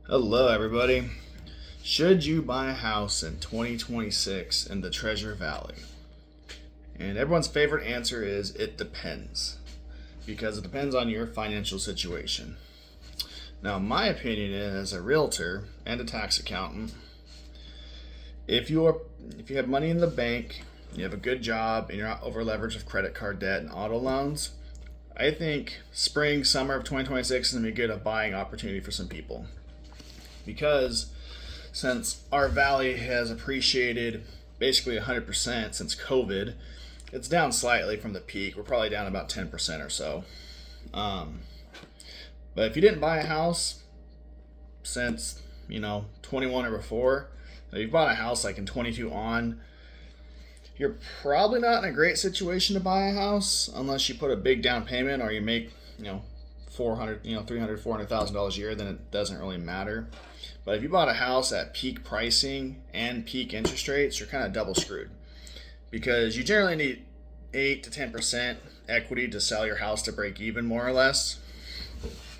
Hello, everybody. Should you buy a house in 2026 in the Treasure Valley? And everyone's favorite answer is it depends, because it depends on your financial situation. Now, my opinion is, as a realtor and a tax accountant, if you have money in the bank, you have a good job, and you're not over leveraged with credit card debt and auto loans, I think spring, summer of 2026 is going to be a good buying opportunity for some people. Because since our valley has appreciated basically 100% since COVID, it's down slightly from the peak. We're probably down about 10% or so. But if you didn't buy a house since 21 or before, if you bought a house like in 22 on, you're probably not in a great situation to buy a house unless you put a big down payment or you make 400, 300, $400,000 a year. Then it doesn't really matter. But if you bought a house at peak pricing and peak interest rates, you're kind of double screwed, because you generally need 8 to 10% equity to sell your house to break even, more or less.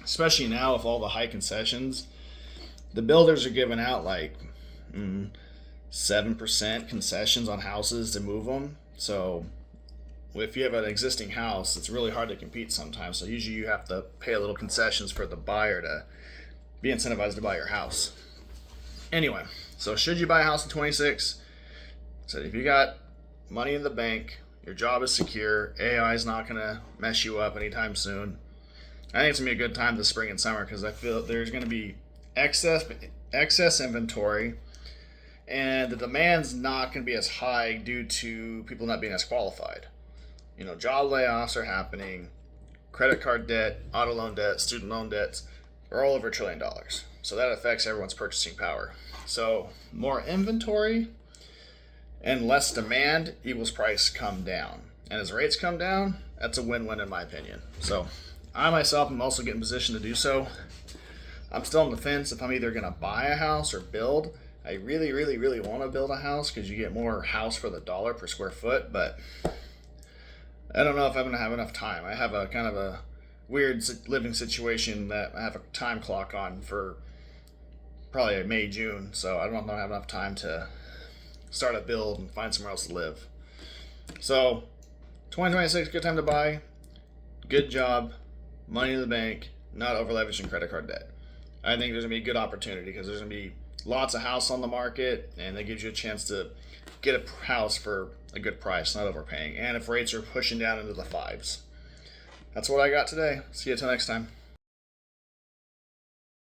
Especially now with all the high concessions, the builders are giving out like 7% concessions on houses to move them. So if you have an existing house, it's really hard to compete sometimes. So usually you have to pay a little concessions for the buyer to be incentivized to buy your house. Anyway, so should you buy a house in 26? So if you got money in the bank, your job is secure, AI is not going to mess you up anytime soon, I think it's going to be a good time this spring and summer, because I feel there's going to be excess inventory, and the demand's not going to be as high due to people not being as qualified. Job layoffs are happening, credit card debt, auto loan debt, student loan debts are all over $1 trillion. So that affects everyone's purchasing power. So more inventory and less demand equals price come down. And as rates come down, that's a win-win in my opinion. So I myself am also getting in position to do so. I'm still on the fence if I'm either going to buy a house or build. I really, really, really want to build a house because you get more house for the dollar per square foot, but I don't know if I'm going to have enough time. I have a kind of a weird living situation that I have a time clock on for probably May, June, so I don't know if I have enough time to start a build and find somewhere else to live. So 2026, good time to buy, good job, money in the bank, not over leveraging credit card debt. I think there's going to be a good opportunity because there's going to be lots of house on the market, and that gives you a chance to get a house for a good price, not overpaying. And if rates are pushing down into the fives. That's what I got today. See you until next time.